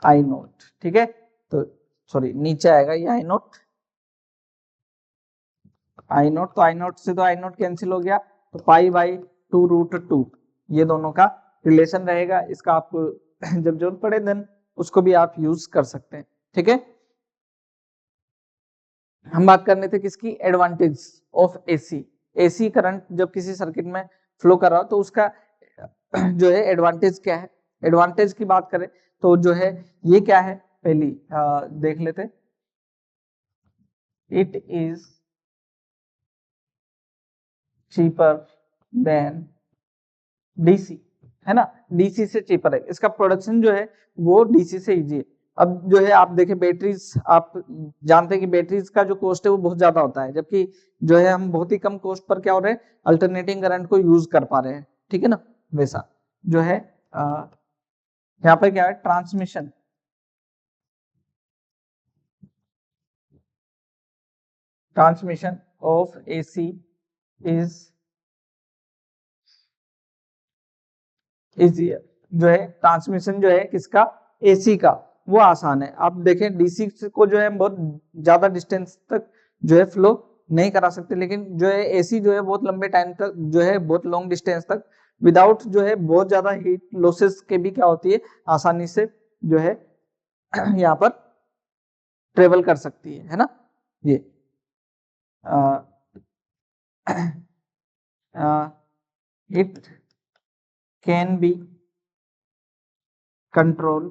आई नोट। ठीक है, तो सॉरी नीचे आएगा ये आई नोट, तो आई नोट से तो आई नोट कैंसिल हो गया, तो π/2√2 ये दोनों का रिलेशन रहेगा। इसका आपको जब जरूरत पड़े देन उसको भी आप यूज कर सकते हैं। ठीक है, हम बात करने थे किसकी, advantage of AC. AC current जब किसी सर्किट में फ्लो कर रहा हो तो उसका जो है एडवांटेज क्या है। एडवांटेज की बात करें तो जो है ये क्या है, पहली देख लेते। It is cheaper than DC, है ना, डीसी से चीपर है। इसका प्रोडक्शन जो है वो डीसी से इजी है। अब जो है आप देखें बैटरीज, आप जानते हैं कि बैटरीज का जो कॉस्ट है वो बहुत ज्यादा होता है, जबकि जो है हम बहुत ही कम कॉस्ट पर क्या हो रहे हैं, अल्टरनेटिंग करंट को यूज कर पा रहे हैं। ठीक है ना, वैसा जो है यहाँ पर क्या है, transmission of AC is easier. जो है ट्रांसमिशन जो है किसका, एसी का, वो आसान है। आप देखें डीसी को जो है बहुत ज्यादा डिस्टेंस तक जो है फ्लो नहीं करा सकते, लेकिन जो है एसी जो है बहुत लंबे टाइम तक जो है बहुत लॉन्ग डिस्टेंस तक विदाउट जो है बहुत ज्यादा हीट लॉसेस के भी क्या होती है, आसानी से जो है यहाँ पर ट्रेवल कर सकती है ना। ये इट कैन बी कंट्रोल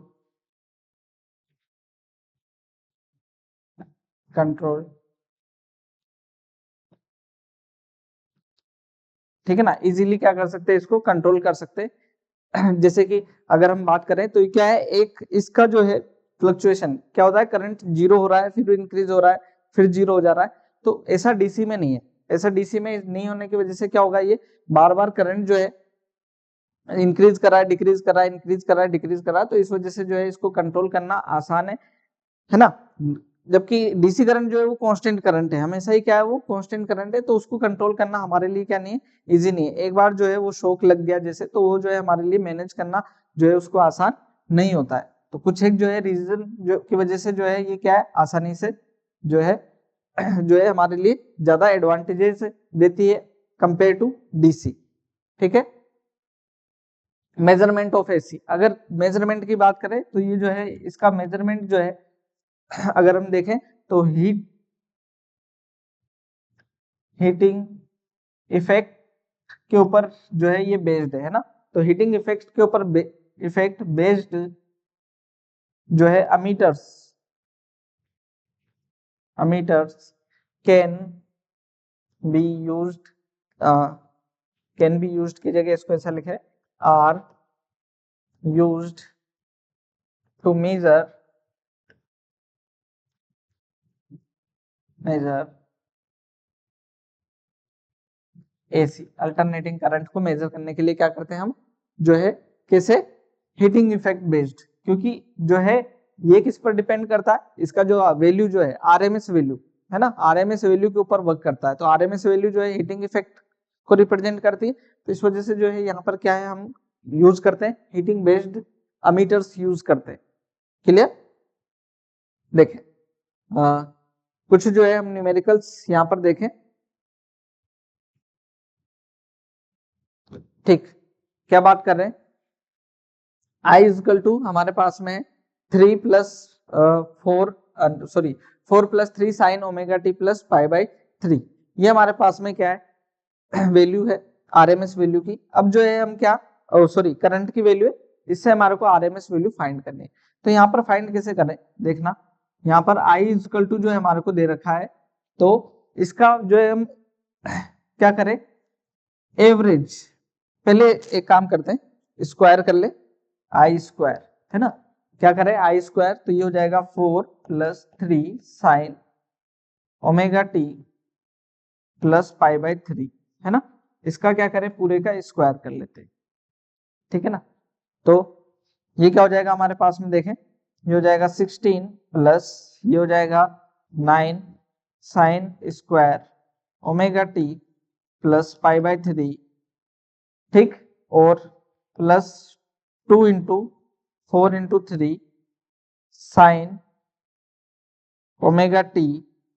ठीक है ना, इजीली क्या कर सकते हैं, इसको कंट्रोल कर सकते हैं। जैसे कि अगर हम बात करें तो क्या है, एक इसका जो है फ्लक्चुएशन क्या होता है, करंट जीरो हो रहा है फिर इंक्रीज हो रहा है फिर जीरो हो जा रहा है, तो ऐसा डीसी में नहीं है। ऐसा डीसी में नहीं होने की वजह से क्या होगा, ये बार बार करंट जो है इंक्रीज कर रहा है डिक्रीज कर रहा है, इंक्रीज कर रहा है डिक्रीज कर रहा है, तो इस वजह से जो है इसको कंट्रोल करना आसान है ना। जबकि डीसी करंट जो है वो कांस्टेंट करंट है, हमेशा ही क्या है, वो कांस्टेंट करंट है, तो उसको कंट्रोल करना हमारे लिए क्या नहीं है, इजी नहीं है। एक बार जो है वो शॉक लग गया जैसे, तो वो जो है हमारे लिए मैनेज करना जो है उसको आसान नहीं होता है। तो कुछ एक जो है रीजन जो की वजह से जो है ये क्या है, आसानी से जो है हमारे लिए ज्यादा एडवांटेजेस देती है कंपेयर टू डीसी। ठीक है, मेजरमेंट ऑफ एसी, अगर मेजरमेंट की बात करें तो ये जो है इसका मेजरमेंट जो है अगर हम देखें तो हीटिंग इफेक्ट के ऊपर जो है ये बेस्ड है ना। तो हीटिंग इफेक्ट के ऊपर इफेक्ट बेस्ड जो है ammeters can be used, can be used की जगह इसको ऐसा लिखे, are used to measure AC. Alternating current को मेजर करने के लिए क्या करते हैं हम, जो है कैसे, हीटिंग इफेक्ट बेस्ड, क्योंकि जो है ये किस पर डिपेंड करता है, इसका जो वैल्यू जो है आरएमएस वैल्यू है ना, आरएमएस वैल्यू के ऊपर वर्क करता है। तो आरएमएस वैल्यू जो है हीटिंग इफेक्ट को रिप्रेजेंट करती है, तो इस वजह से जो है यहाँ पर क्या है, हम यूज करते हैं हीटिंग बेस्ड अमीटर्स यूज करते हैं। क्लियर, देखें कुछ जो है हम न्यूमेरिकल्स यहाँ पर देखें। ठीक, क्या बात कर रहे हैं, I इजकल टू हमारे पास में 3 plus 4 sorry 4 plus 3 sine omega T plus π/3, ये हमारे पास में क्या है, वैल्यू है आरएमएस वैल्यू की। अब जो है हम क्या, सॉरी करंट की वैल्यू है, इससे हमारे को आरएमएस वैल्यू फाइंड करनी है। तो यहाँ पर फाइंड कैसे करें, देखना यहाँ पर I इजकल टू जो है हमारे को दे रखा है, तो इसका जो है हम क्या करें, एवरेज, पहले एक काम करते हैं स्क्वायर कर ले, आई स्क्वायर है ना, क्या करें आई स्क्वायर, तो ये हो जाएगा 4 plus 3 sine omega T plus π/3 है ना। इसका क्या करें, पूरे का स्क्वायर कर लेते हैं। ठीक है ना, तो ये क्या हो जाएगा हमारे पास में, देखें ये हो जाएगा 16 प्लस ये हो जाएगा 9 sign square omega T plus pi by 3, ठीक, और plus 2 into 4 into 3 sine omega T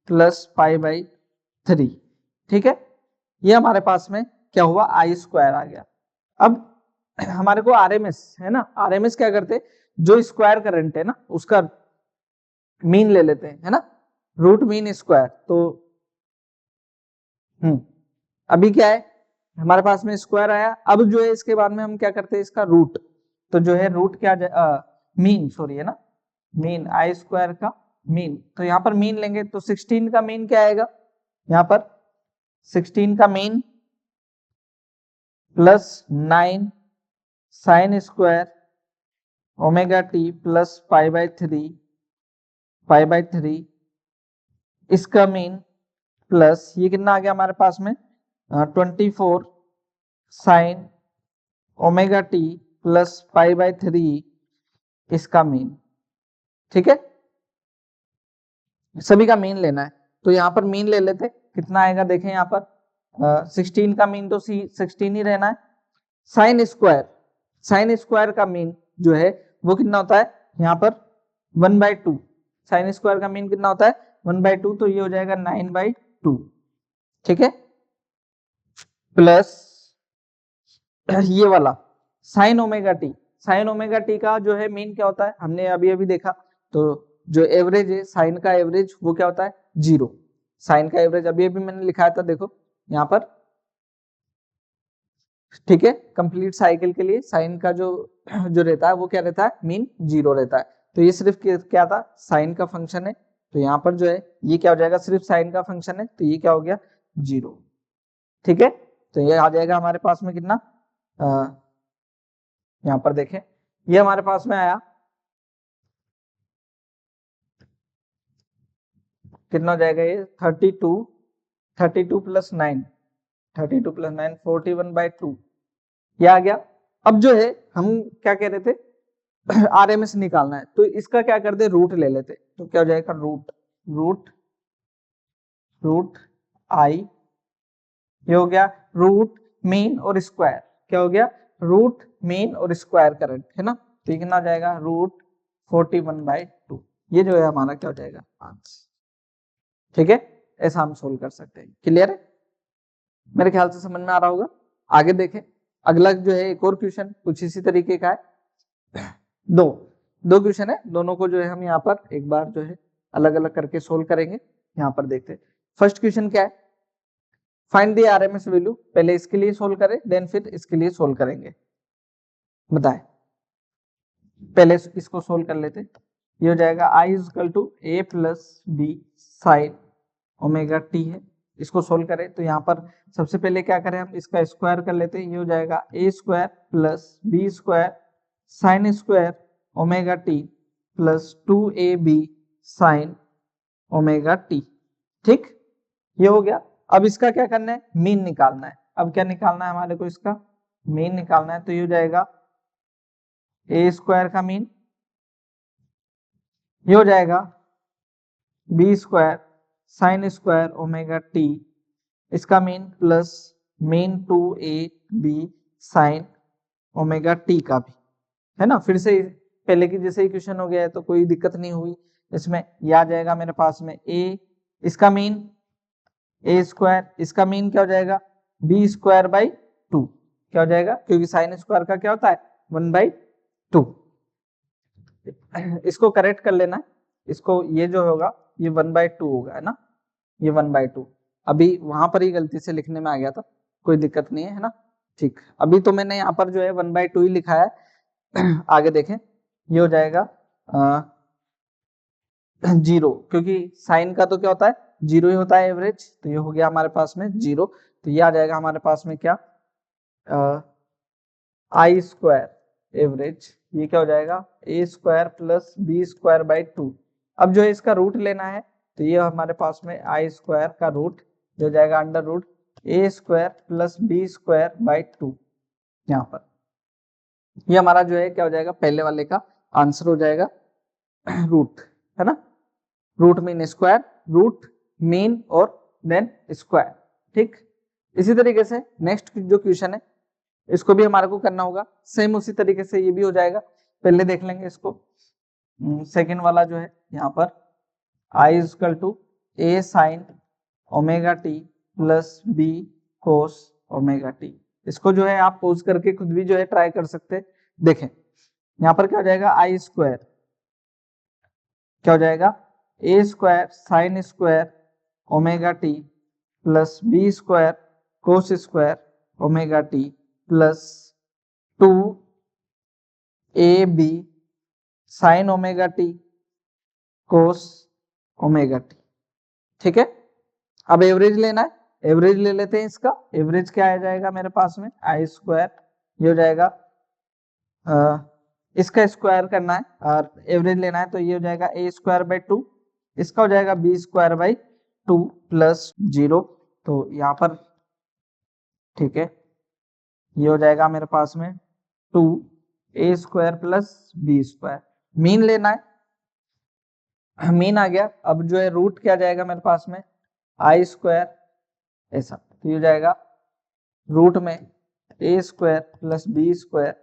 plus pi by 3, ठीक है। ये हमारे पास में क्या हुआ, आई स्क्वायर आ गया। अब हमारे को आरएमएस है ना, आरएमएस क्या करते, जो स्क्वायर करंट है ना उसका मीन ले लेते हैं, है ना, रूट मीन स्क्वायर। तो अभी क्या है हमारे पास में स्क्वायर आया, अब जो है इसके बाद में हम क्या करते हैं, इसका रूट, तो जो है रूट क्या मीन, सॉरी है ना, मीन आई स्क्वायर का मीन, तो यहाँ पर मीन लेंगे तो 16 का मीन क्या आएगा, यहाँ पर 16 का mean plus 9 sign square omega T plus pi by 3 इसका मीन प्लस ये कितना आ गया हमारे पास में 24 sign omega T plus pi by 3 इसका मीन, ठीक है, सभी का मीन लेना है। तो यहाँ पर मीन ले लेते, कितना आएगा देखें यहाँ पर 16 का मीन तो 16 ही रहना है, साइन स्क्वायर का मीन जो है वो कितना होता है यहाँ पर 1/2, साइन स्क्वायर का मीन कितना होता है 1/2, तो ये हो जाएगा 9/2, ठीक है, प्लस ये वाला साइन ओमेगा टी का जो है मीन क्या होता है, हमने अभी अभी देखा, तो जो एवरेज है साइन का एवरेज वो क्या होता है 0, साइन का एवरेज अभी अभी मैंने लिखाया था, देखो यहाँ पर, ठीक है, कंप्लीट साइकिल के लिए साइन का जो रहता है वो क्या रहता है, मीन 0 रहता है। तो ये सिर्फ क्या था, साइन का फंक्शन है, तो यहाँ पर जो है ये क्या हो जाएगा, सिर्फ साइन का फंक्शन है, तो ये क्या हो गया 0, ठीक है। तो ये आ जाएगा हमारे पास में कितना, यहाँ पर देखें ये हमारे पास में आया कितना हो जाएगा, ये 32 प्लस 9 41/2 ये आ गया। अब जो है हम क्या कह रहे थे आरएमएस निकालना है, तो इसका क्या करते, रूट ले लेते, तो क्या हो जाएगा रूट आई, ये हो गया रूट मीन और स्क्वायर, क्या हो गया रूट मीन और स्क्वायर करंट, है ना, तो ये कितना आ जाएगा रूट 41/2, ये जो है हमारा क्या हो जाएगा आंसर, ठीक है, ऐसा हम सोल्व कर सकते हैं। क्लियर है, मेरे ख्याल से समझ में आ रहा होगा। आगे देखें, अगला जो है एक और क्वेश्चन कुछ इसी तरीके का है, दो क्वेश्चन है, दोनों को जो है हम यहाँ पर एक बार जो है अलग अलग करके सोल्व करेंगे। यहाँ पर देखते हैं फर्स्ट क्वेश्चन क्या है, फाइंड द आरएमएस वैल्यू, पहले इसके लिए सोल्व करें देन फिर इसके लिए सोल्व करेंगे, बताएं, पहले इसको सोल्व कर लेते, ये हो जाएगा I equal to A plus B sine omega T है, इसको सोल्व करें तो यहाँ पर सबसे पहले क्या करें, हम इसका स्क्वायर कर लेते हैं, ये हो जाएगा A square plus B square sine square omega T plus 2ab sine omega T, ठीक, ये हो गया। अब इसका क्या करना है, मीन निकालना है। अब क्या निकालना है हमारे को, इसका मीन निकालना है, तो ये हो जाएगा ए स्क्वायर का मीन, ये हो जाएगा B square sine square omega T इसका mean plus mean 2ab sine omega T का भी, है ना, फिर से पहले की जैसे इक्वेशन हो गया है, तो कोई दिक्कत नहीं हुई इसमें। ये आ जाएगा मेरे पास में ए, इसका मीन ए स्क्वायर, इसका मीन क्या हो जाएगा बी स्क्वायर बाई 2, क्या हो जाएगा, क्योंकि साइन स्क्वायर का क्या होता है 1/2, इसको करेक्ट कर लेना है, इसको ये जो होगा ये 1/2 होगा, है ना, ये 1/2, अभी वहां पर ही गलती से लिखने में आ गया था, कोई दिक्कत नहीं है, है ना, ठीक, अभी तो मैंने यहाँ पर जो है 1/2 ही लिखा है। आगे देखें, ये हो जाएगा 0, क्योंकि साइन का तो क्या होता है 0 ही होता है एवरेज, तो ये हो गया हमारे पास में 0, तो ये आ जाएगा हमारे पास में क्या आई स्क्वायर एवरेज, ये क्या हो जाएगा A square plus B square by 2। अब जो है इसका रूट लेना है, तो ये हमारे पास में आई स्क्वायर का रूट जो जाएगा under root A square plus B square by 2, यहाँ पर ये हमारा जो है क्या हो जाएगा पहले वाले का आंसर हो जाएगा रूट, है ना, root mean square, root mean और देन स्क्वायर। ठीक, इसी तरीके से नेक्स्ट जो क्वेश्चन है इसको भी हमारे को करना होगा, सेम उसी तरीके से ये भी हो जाएगा। पहले देख लेंगे इसको, सेकेंड वाला जो है यहाँ पर I equal to A sine omega T plus B cos omega T. इसको जो है आप पोज करके खुद भी जो है ट्राई कर सकते हैं। देखें यहाँ पर क्या हो जाएगा, आई स्क्वायर क्या हो जाएगा, A square sine square omega T plus B square cos square omega T plus 2ab sine omega T cos omega T. ठीक है, अब एवरेज लेना है, एवरेज ले लेते हैं इसका। एवरेज क्या आ जाएगा मेरे पास में, आई स्क्वायर ये हो जाएगा, इसका स्क्वायर करना है और एवरेज लेना है तो ये हो जाएगा ए स्क्वायर बाई 2, इसका हो जाएगा बी स्क्वायर बाई 2 प्लस 0। तो यहाँ पर ठीक है ये हो जाएगा मेरे पास में 2a square plus B square. Mean लेना है, मीन आ गया। अब जो है रूट क्या जाएगा मेरे पास में, आई स्क्वायर ऐसा, तो ये हो जाएगा रूट में A square plus B square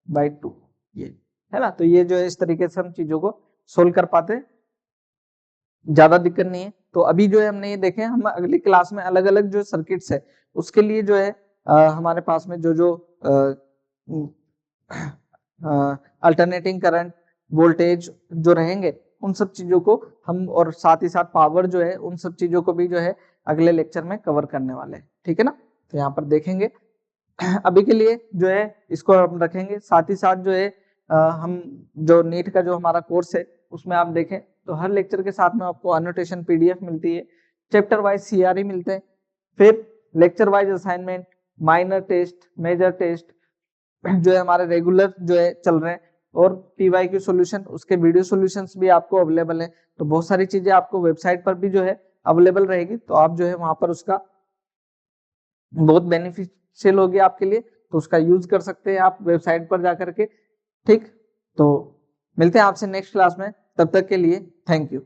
by 2, ये है ना। तो ये जो है इस तरीके से हम चीजों को सोल्व कर पाते, ज्यादा दिक्कत नहीं है। तो अभी जो है हमने ये देखे, हम अगली क्लास में अलग अलग जो सर्किट्स है उसके लिए जो है हमारे पास में जो अल्टरनेटिंग करंट वोल्टेज जो रहेंगे उन सब चीजों को हम, और साथ ही साथ पावर जो है, उन सब चीजों को भी जो है अगले लेक्चर में कवर करने वाले हैं। ठीक है ना, तो यहाँ पर देखेंगे। अभी के लिए जो है इसको हम रखेंगे। साथ ही साथ जो है हम जो नीट का जो हमारा कोर्स है उसमें आप देखें तो हर लेक्चर के साथ में आपको एनोटेशन पीडीएफ मिलती है, चैप्टर वाइज सीआरई मिलते हैं, फिर lecture wise assignment, minor test, major test जो है हमारे रेगुलर जो है चल रहे हैं, और पीवाईक्यू सॉल्यूशन, उसके वीडियो सॉल्यूशंस भी आपको अवेलेबल है। तो बहुत सारी चीजें आपको वेबसाइट पर भी जो है अवेलेबल रहेगी, तो आप जो है वहां पर उसका बहुत बेनिफिशियल होगी आपके लिए, तो उसका यूज कर सकते हैं आप वेबसाइट पर जाकर के। ठीक, तो मिलते हैं आपसे नेक्स्ट क्लास में, तब तक के लिए थैंक यू।